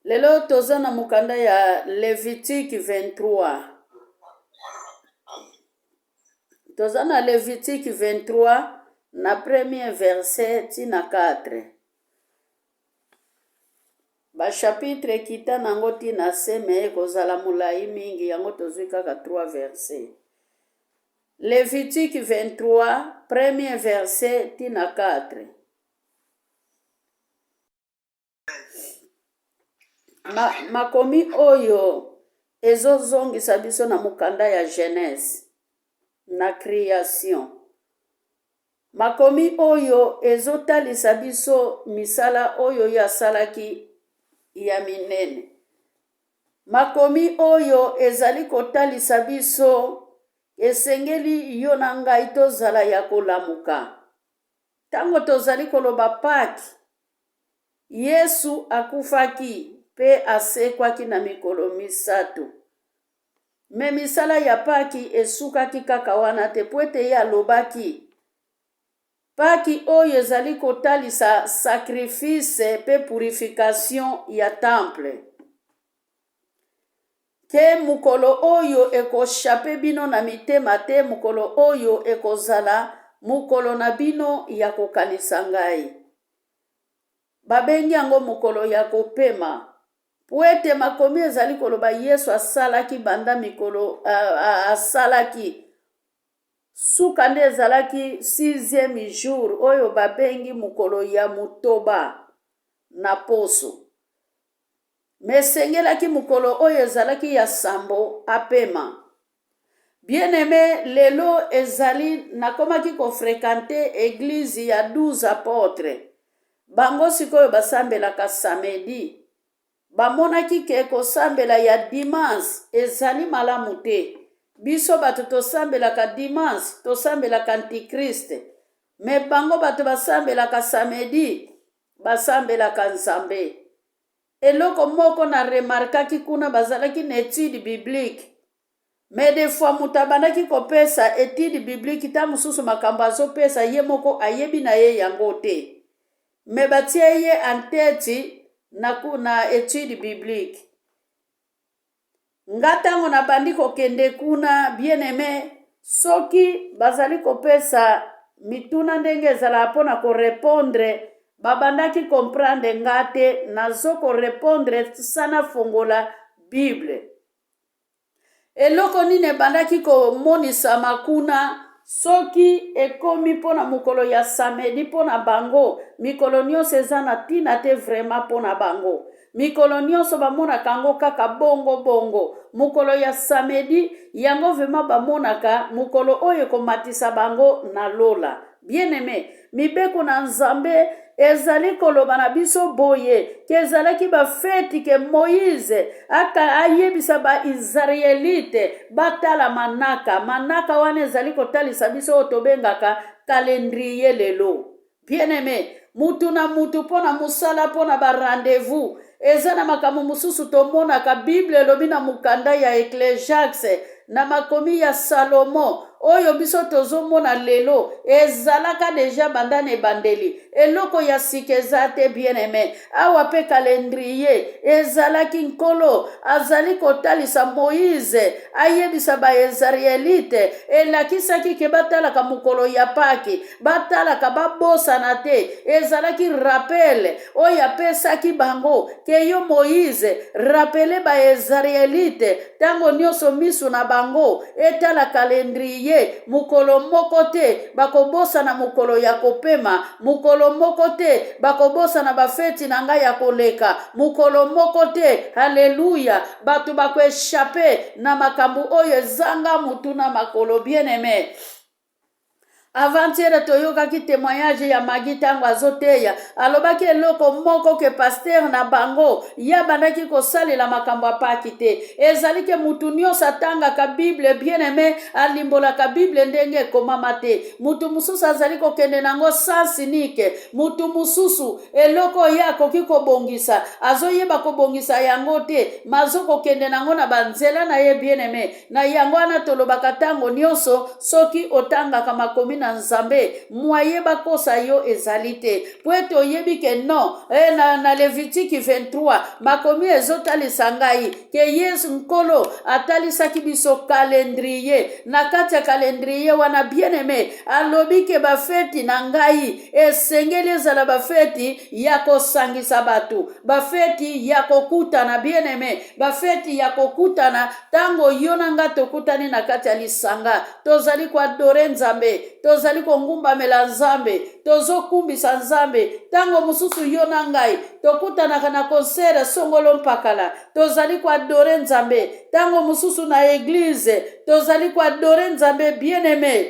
Lelo toza na mukanda ya Levitique 23. Toza na Levitique 23 na premier verset tina 4. Ba chapitre kita nango tina seme kozala mulai mingi yango tozwi kaka 3 verset. Levitique 23 premier verset tina 4. Makomi oyo ezozongisa biso na mukanda ya Genèse na création. Makomi oyo ezotalisa biso misala oyo yasalaki ya minene. Makomi oyo ezali kotalisa biso esengeli yo na ngai tozala ya kolamuka. Tango tozali koloba Pâques, Yesu akufaki pe asekwaki na mikolo misato. Me misala ya Pâques esukaki kaka wana te po ete ye alobaki Pâques oyo ezali kotalisa sacrifice pe purification ya temple. Ke mukolo oyo ekoshape bino na mitema te, mukolo oyo ekozala mukolo na bino ya kokanisa ngai. Babengi yango mukolo ya kopema. Po ete makomi ezali koloba Yesu asalaki banda mikolo asalaki suka nde ezalaki 6e jour oyo babengi mukolo ya mutoba na poso. Mesengelaki mukolo oyo ezalaki ya sambo apema. Bien-aimé, lelo ezali nakomaki kofrekante église ya 12 apôtres. Bango sikoyo basambelaka samedi. Bamonaki ke kosambela ya dimanche ezali malamu te. Biso bato tosambelaka dimanche, tosambelaka antikriste. Me bango bato basambelaka samedi, basambelaka nzambe. Eloko moko na remarkaki kuna bazalaki na étude biblique. Me des fois mutabandaki kopesa étude biblique ta mususu makambo azopesa ye moko ayebi na ye yango te. Me batie ye en tête na étude biblique. Ngatango na bandi kokende kuna bien-aimé, soki bazali kopesa mituna ndenge ezala pona ko répondre, babandaki comprendre ngate nazo ko répondre sana fongola Bible. Eloko nini bandaki ko monisa makuna soki ekomi pona mukolo ya samedi pona bango, mikolo nyonso eza na tina te vraiment pona bango. Mikolo nyonso bamonaka yango kaka bongo. Mukolo ya samedi yango vema bamonaka mukolo oyo komatisa bango na lola. Bien-aimé, mibeko na nzambe ezali koloba na biso boye ke ezalaki bafeti ke Moïse ayebisa ba Israelite batala manaka wana ezali kotalisa biso oyo tobengaka calendrier lelo. Bien-aimé, mutu na mutu pona musala pona ba rendez-vous eza na makambo mususu tomonaka Bible elobi na mukanda ya Ecclésiaste na makomi ya Salomo oyo biso tozomona lelo ezalaka deja bandana ebandeli. Eloko ya sikeza te bien-aimé. Awa pe calendrier ezalaki nkolo azali kotalisa Moïse ayebisa ba Israelite elakisaki ke batalaka mukolo ya Pâques, batalaka babosana te. Ezalaki rappel oyo apesaki bango ke yo Moïse rappele ba Israelite tango nyonso misu na bango etala calendrier mukolo moko te bakobosa na mukolo ya kopema, mukolo moko te bakobosa na bafeti na ngai ya koleka, mukolo moko te, haleluya, batu bako échappe na makambu oyo zanga mutuna makolo. Bien-aimé, avant-hier toyokaki témoignage ya Magi tango azoteya alobaki eloko moko ke pasteur na bango ya bandaki kosalela makambo apaki te. Ezali ke mutu nyonso atangaka Bible bien-aimé alimbolaka Bible ndenge ekomama te. Mutu mususu azali kokende nango sans unique. Mutu mususu eloko ya koki kobongisa azoyeba kobongisa yango te, mazo kokende nango na banzela na ye bien-aimé. Na yango ana tolobaka tango nyonso soki otangaka makomi na nzambe moye bakosa yo ezalite pweto yebi ke non na Levitique 23 makomi ezotalisa ngai ke Yesu nkolo atalisaki biso calendrier na kati ya calendrier wana bien-aimé alobi ke bafeti na ngai esengeli ezala bafeti ya kosangisa batu bafeti ya kokutana bien-aimé bafeti ya kokutana tango yo na nga tokutani na kati ya lisanga tozali kuadore nzambe tozali kongumbamela nzambe tozokumbisa nzambe tango mususu yo na ngai tokutanaka na konsere songolo mpakala tozali kuadore nzambe tango mususu na eglize tozali kuadore nzambe bien-aimé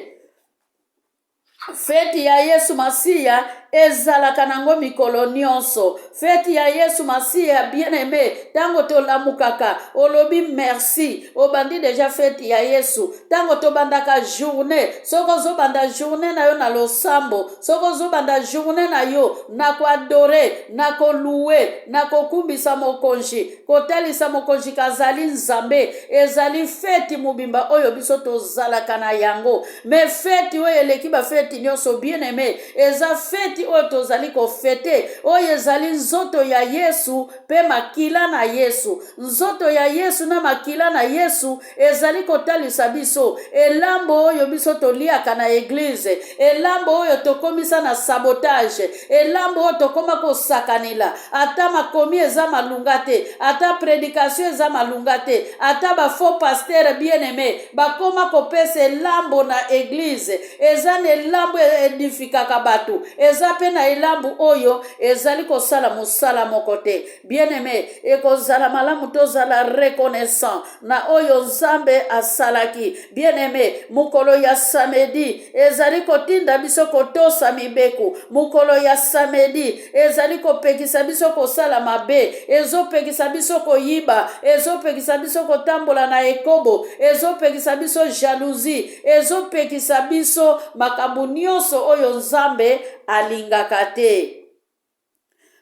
feti ya Yesu Masiya ezalaka nango mikolo nyonso feti ya Yesu Masiya bien-aimé tango tolamukaka olobi merci obandi deja feti ya Yesu tango tobandaka journée soko zobanda journée na yo na losambo soko zobanda journée na yo na kuadore na koluwe na kokumbisa mokonzi kotalisa mokonzi kazali nzambe ezali feti mubimba oyo biso tozalaka na yango me feti oyo eleki ba feti nyonso bien-aimé eza feti oyo tozali kofete oyo ezali nzoto ya Yesu pe makila na Yesu nzoto ya Yesu na makila na Yesu ezali kotalisa biso elambo oyo biso toliaka na eglize elambo oyo tokomisa na sabotage elambo oyo tokoma kosakanila ata makomi eza malunga te ata prédication eza malunga te ata ba faux pasteur bien-aimé bakoma kopesa elambo na eglize eza na elambo edifikaka batu eza pe na elambu oyo ezali kosala mosala moko te bien-aimé ekozala malamu tozala reconnaissant na oyo nzambe asalaki bien-aimé mukolo ya samedi ezali kotinda biso kotosa mibeku mukolo ya samedi ezali kopekisa biso kosala mabe ezopekisa biso koyiba ezopekisa biso kotambola na ekobo ezopekisa biso jalousie ezopekisa biso makambo nyonso oyo nzambe alingaka te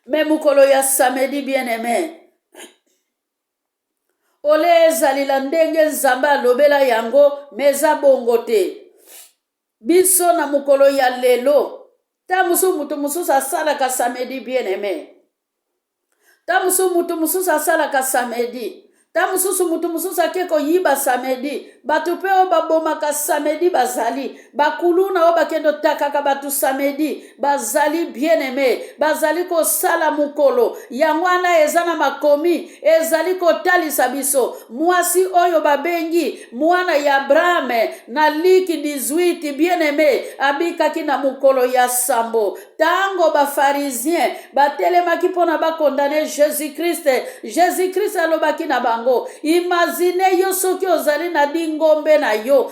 me mukolo ya samedi bien-aimé ole ezalila ndenge nzambe alobela yango meza bongo te biso na mukolo ya lelo ta mutu mususu asalaka samedi bien-aimé ta mutu mususu asalaka samedi ta mutu mususu ake koyiba samedi batu pe o babomaka samedi bazali bakuluna o bakendo takaka batu samedi bazali bien-aimé bazali kosala mukolo yango wana eza na makomi ezali kotalisa biso mwasi oyo babengi mwana ya Abraham na liki 18 bien-aimé abikaki na mukolo ya sambo tango ba pharisien batelemaki pona bakondane Jésus-Christ alobaki na bango imagine yo soki ozali na ngombe na yo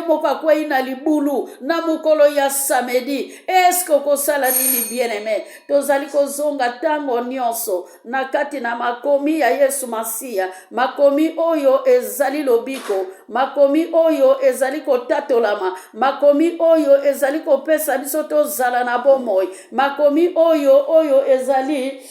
moko akwei na libulu na mukolo ya samedi eske kosala nini bien-aimé tozali kozonga tango nyonso na kati na makomi ya Yesu Masiya makomi oyo ezali lobiko makomi oyo ezali kotatolama makomi oyo ezali kopesa biso tozala na bomoi makomi oyo ezali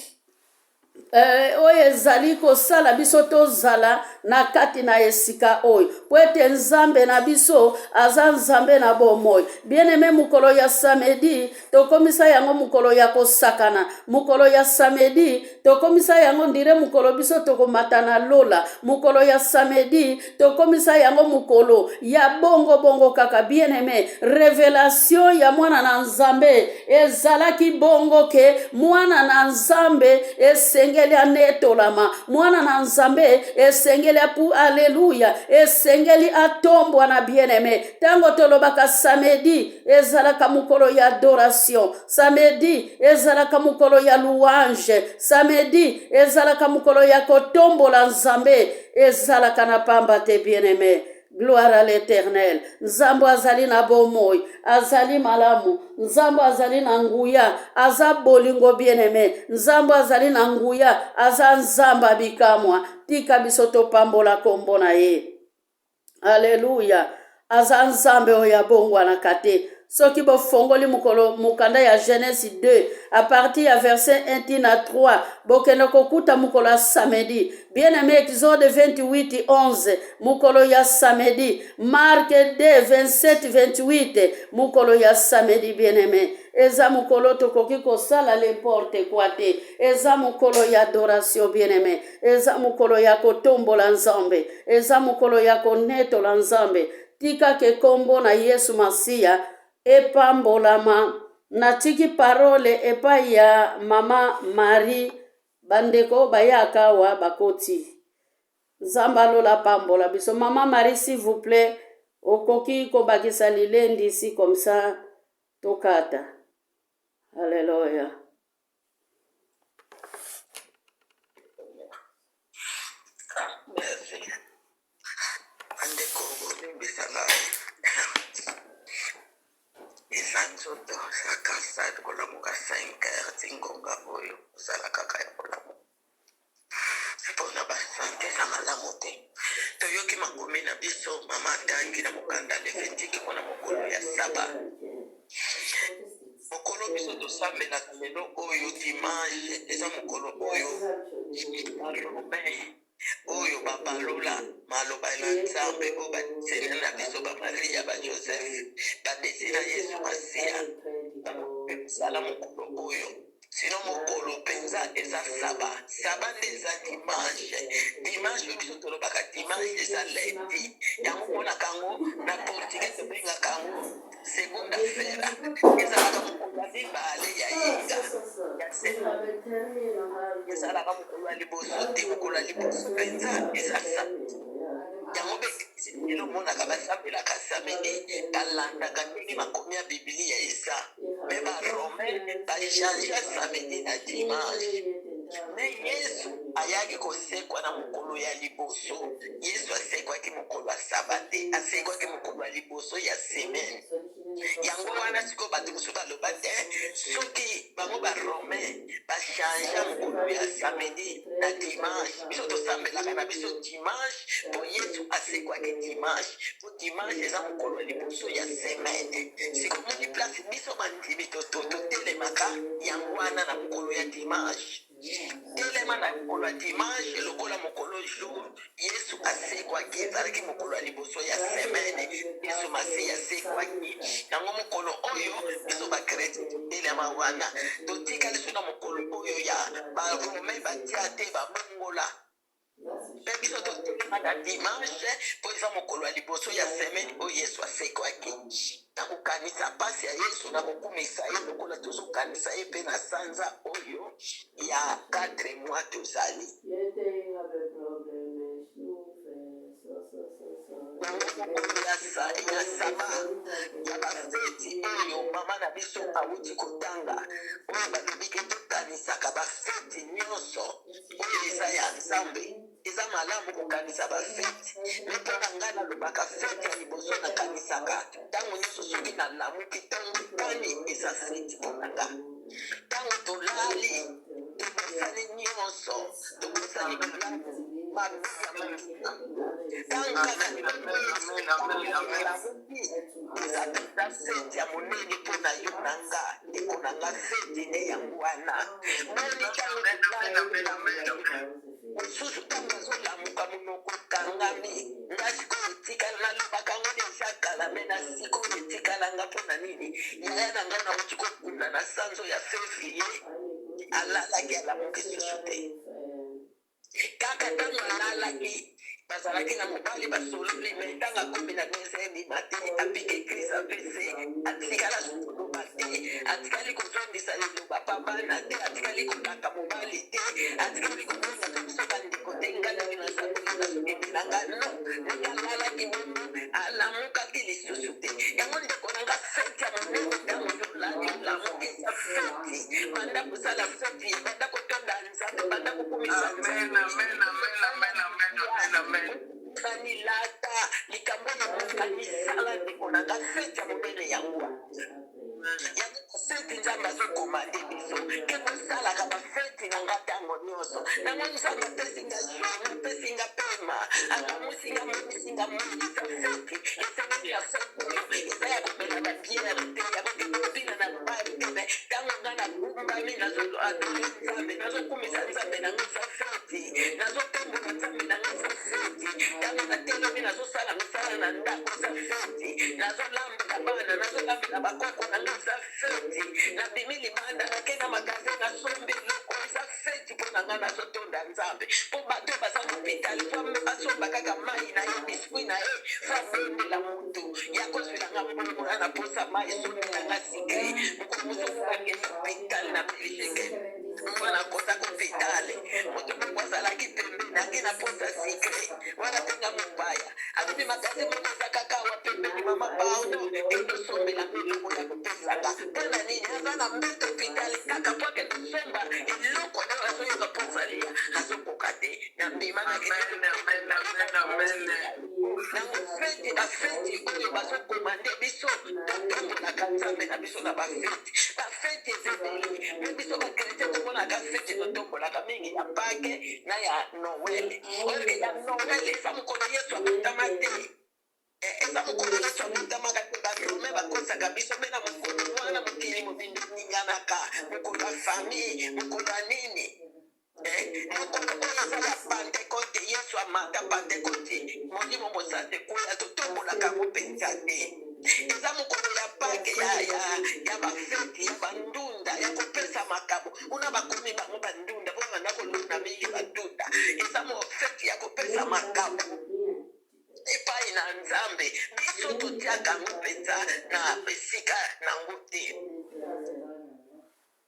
oyo ezali kosala biso tozala na kati na esika oyo pwete nzambe na biso aza nzambe na bomoi bien-aimé mukolo ya samedi tokomisa yango mukolo ya kosakana mukolo ya samedi tokomisa yango ndire mukolo biso tokomata na lola mukolo ya samedi tokomisa yango mukolo ya bongo kaka bien-aimé révélation ya mwana na nzambe ezalaki bongo ke mwana na nzambe esengeli anetolama mwana na nzambe esengeli apu alleluya esengeli atombwa na bien-aimé tango tolobaka samedi ezalaka mukolo ya adoration samedi ezalaka mukolo ya louange samedi ezalaka mukolo ya kotombola nzambe ezalaka na pamba te bien-aimé. Gloire à l'Éternel. Nzambo azali na bomoi, azali malamu. Nzambo azali na nguya, aza bolingo bien-aimé. Nzambo azali na nguya, aza nzamba bikamwa. Tika biso topambola kombo na ye. Alléluia. Aza nzambe oya bongwa na kate. soki bofongoli mukanda ya Genèse 2 à partir ya verset 1 tina 3 bokende kokuta mukolo ya samedi. Bien-aimé, Exode 28 11 mukolo ya samedi. Marc 2 27 28 mukolo ya samedi. Bien-aimé, eza mukolo tokoki kosala n'importe quoi te. Eza mukolo ya adoration. Bien-aimé, eza mukolo ya kotombola Nzambe, eza mukolo ya konetola Nzambe. Tika ke kombo na Yesu Masiya epambolama. Natiki parole epai ya mama Marie bandeko bayaka wa bakoti. Nzamba lola pambola biso. Mama Marie, s'il vous plaît, okoki kobakisa lilendi ici comme ça tokata. Alléluia. Merci. Andeko bisala. Isanzoto sakasa kola muka 5h tingonga oyo sala kaka ya kola. Sipona basante samala mote. Toyoki makumi na biso mama tangi na mukanda lefetiki kona mokolo ya saba. Mokolo biso tosambela lelo oyo dimanche eza mokolo oyo oyo babalola maloba na Nzambe oyo badesene na biso bamaria bajoseph badesina Yesu Masiya sala mokolo oyo sino mokolo mpenza eza saba nde eza dimanche biso tolobaka dimanche eza lundi yango mpona kango na portugais tobengaka yango segunda fera ezalaka mokolo ya mibale ya yinga ya sema ezalaka mokolo ya liboso te mokolo ya liboso mpenza eza samedi yango bekisi lelo monaka basambelaka samedi balandaka ndenge makomi ya biblia eza me baromain bachangea samedi na dimanche me Yesu ayaki kosekwa na mokolo ya liboso. Yesu asekwaki mokolo ya sabate, asekwaki mokolo ya liboso ya semaine. Yango wana siko bato mosusu baloba te soki bango baromain bachangea mokolo ya samedi na dimanche. Biso tosambelaka na biso dimanche po Yesu asekwaki dimanche. Po dimanche eza mokolo ya liboso ya semaine. Sikomoni place biso bandimi totelemaka yango wana na mokolo ya dimanche. Telema na mokolo ya dimanche lokola mokolo jour Yesu asekwaki ezalaki mokolo ya liboso ya semaine. Yesu Masiya asekwaki yango mokolo oyo biso bakretien totelema wana totikali so na mokolo oyo ya baromain batia te babongola mpe biso totelema na dimanche mpo eza mokolo ya liboso ya semaine oyo Yesu asekwaki na kokanisa pasi ya Yesu na kokumisa ye lokola tozokanisa ye mpe na sanza oyo ya 4 mois tozali ya saba ya bafeti oyo mama na biso awuti kotanga oyo balobiki tokanisaka bafeti nyonso oyo eza ya Nzambe. Eza malamu kokanisa bafeti me mpo na ngai nalobaka feti ya liboso nakanisaka ntango nyonso soki nalamuki ntango tani eza feti mpo na ngai. Ntango tolali tobosani nyonso tobosani malamu mabia makina ntango eza feti ya monene mpo na yo na nga ndeko na nga feti nde yango wana moni ntango mosusu ntango azolamuka monoko kangami nga sikoyo etikala nalobaka ngo deja kala me na sikoyo etikalanga mpo na nini yaya na ngai nauti kokunda na sanzo ya février alalaki alamuki susu te kaka ntango alalaki bazalaki na mobali basololi me ntango akomi na deuxième matin apiki eglise apesi atikala koloba te atikali kozongisa liloba pa bana te atikali kokaka mobali te atikali kobongaka biso bandeko te nganaki nazakoli nazokende na nga no ndenge alalaki bomo alamukaki lisusu te yango ndeko na nga feti ya monene ntango yolamuki eza feti banda kosala feti banda kotonda Nzambe banda kokumisa kanilata likambo na mokanisala ndeko na nga feti ya monene yango yango feti Nzambe azokomande biso ke kosalaka bafeti na nga ntango nyonso nango Nzambe apesinga jour apesinga pema akamusinga momisinga moisa feti esengeli ya feti oyo eza ya komela babiere te tango ngana bumbami nazo adoro nzambe nazo kumisa nzambe na ngasa feti nazo tembo na nzambe na ngasa feti tango na telomi nazo sala misala na ndako za feti nazo lamba na bana nazo lamba na bakoko na ngasa feti na bimili banda na kena magaze na sombe loko za feti pona ngana zo tonda nzambe po bato baza hôpital po basomba kaka mai na ye biskuit na ye fa bonde la mutu ya kozwela nga mbongo na posa mai soki na nga sikre mokomoso kokangeli hôpital na Belgique mwana kota hôpital moto moko azalaki pembeni nange na posa sikre wana tenga mopaya alobi magaze moko eza kaka awa pembeni mama pauno ekosombela miloko ya kopesanga mpona nini aza na mbeto hôpital kaka po ake kosomba eloko na azoyoka posa lia azokoka te na mbima na nango feti bafeti oyo bazokomande biso totombolaka nzambe na biso na bafeti bafeti ezebeli me biso bakretien tomonaka feti totombolaka mingi ya pake na ya noel oyo ya noel eza mokolo yesu akutama te eza mokolo yesu akutamaka te barome bakosaka biso mpe na mokolo wana mokili mobindo ninganaka mokolo ya famille mokolo ya nini mokolo oyo eza ya pentekote yesu amata pentekote molimo mosate koya totombolaka yango mpenza te eza mokolo ya pake ya bafeti ya bandunda ya kopesa makabo una bakomi bango bandunda mpo banda kolona mingi bandunda eza mofeti ya kopesa makabo epai na nzambe biso totiaka yango mpenza na esika nango te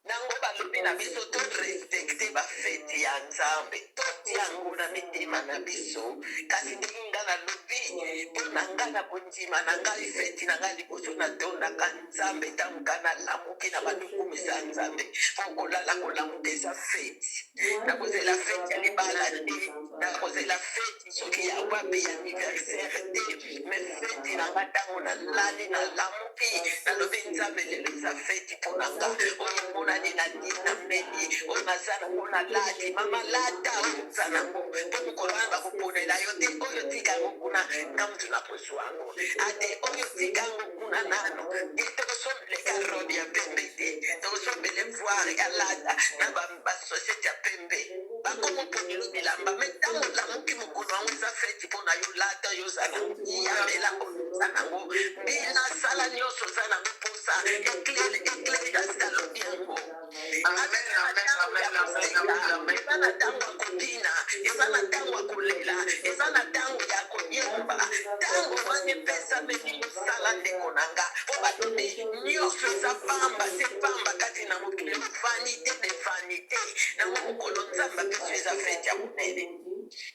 nango balobi na biso torespekte bafeti ya nzambe totia yango na mitema na biso kasi ndenge nga nalobi mpo na nga na kondima na ngai feti na ngai liboso natondaka nzambe ntangoka nalamuki na bandukumisa nzambe mpo kolala kolamuka eza feti nakozela feti ya libala te nakozela feti soki ya wapi ya aniversaire te me feti na nga ntango nalali nalamuki nalobi nzambe lelo eza feti mpo na nga oyo nani na nina meni oyo naza nango nalati mama lata oyo oza nango mpo mokolo wana bakoponela yo te oyo tika yango kuna nga mutu nakozwa yango ate oyo tika yango kuna nano ye tokosombeleka robe ya pembe te tokosombele voire ya lata na basosiete ya pembe bakomoponelo bilamba me ntango olamuki mokolo yango eza feti mpo na yo lata oyo oza nango yamela oyo oza nango mbila sala nyonso oza nango mposa eklesi alobi yango eza na ntango ya kobina eza na ntango ya kolela eza na ntango ya koyemba ntango wana epesa meni mosala ndeko na nga mpo balobi nyonso eza pamba se pamba kati na mokili vanité de vanité nango mokolo nzambe biso eza feti ya monene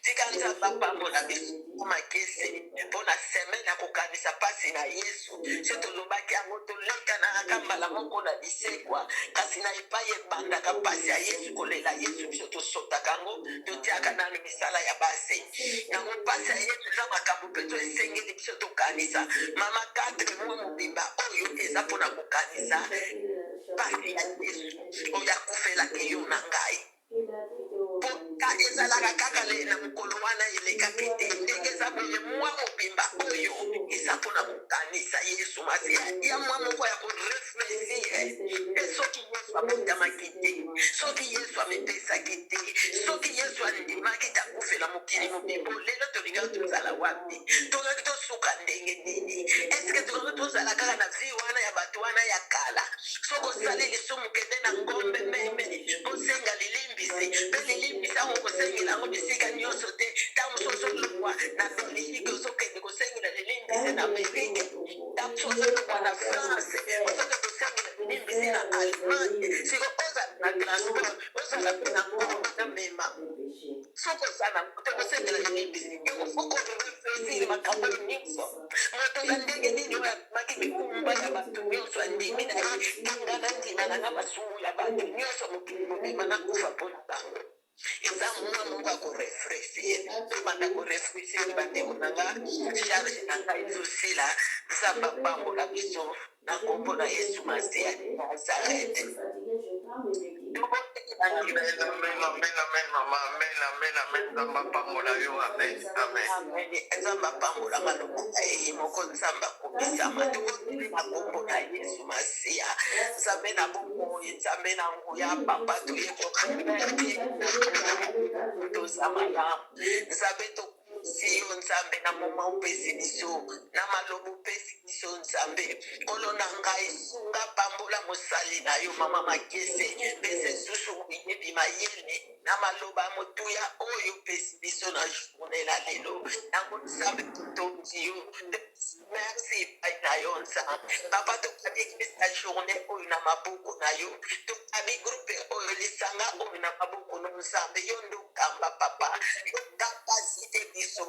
tika nzambe apambola biso makese mpo na semaine ya kokanisa mpasi na yesu so tolobaki yango toleka na kambala moko na lisekwa kasi na epai ebandaka mpasi ya yesu kolela yesu biso tosotaka yango totiaka nano misala ya base yango mpasi ya yesu eza makambo mpe tosengeli biso tokanisa mama 4 mwa mobimba oyo eza mpona kokanisa mpasi ya yesu oyo akufelaki yo na ngai ka ezalaka kaka na mokolo wana elekaki te ndenge eza boye mwa mobimba oyo eza mpona kokanisa yesu masiya ya mwa moko ya koreflesire soki yesu abotamaki te soki yesu amepesaki te soki yesu andimaki takufela mokili mobimbo lelo tolingaki tozala wapi tozalaki tosuka ndenge nini eske tozalaki tozala kaka na vi wana ya bato wana ya kala soki osali lisumu kende na ngombe meme kosenga lilimbisi mpe lilimbisi yango kosengela yango bisika nyonso te ntango mosusu ozolongwa na belgique ozokende kosengela lilimbisi na amerike ntango mosusu ozolongwa na france ozokende kosengela lilimbisi na allemagne siko ozala na transport ozala mpe na ngombe na mema soki ozala te kosengela lilimbisi yokofokorefesire makambo nyonso moto ya ndenge nini oyo amaki mikumba ya bato nyonso andimi na ye kinga na ndima nanga masumu ya bato nyonso mokili mobima nakufa mpo na bango eza mwa moko ya korefreshir tobanda korefreshir bandeko na nga charge na ngai ezosila nzambe apambola biso na kombo na yesu masiya nazarete Amen, amen, amen, mama, amen, nzamba pambola yo, amen. Nzamba pambola maloba moko nzamba kubisama tukote na kombo na Yesu Masia. Nzambe na bomoi, nzambe na nguya papa tuyeko tozamala. Nzambe to siyo nzambe na moma upesi biso na malobo upesi biso nzambe kolo na ngai sunga pambola mosali na yo mama makese pese susu kuyebi mayele na maloba motuya oyo pesi biso na journée la lelo nango nzambe totondi yo. Merci pai na yo nzambe papa tokabi kesa journée oyo na maboko na yo tokabi groupe oyo lisanga oyo na maboko na nzambe yo ndo kamba papa yo kapasite biso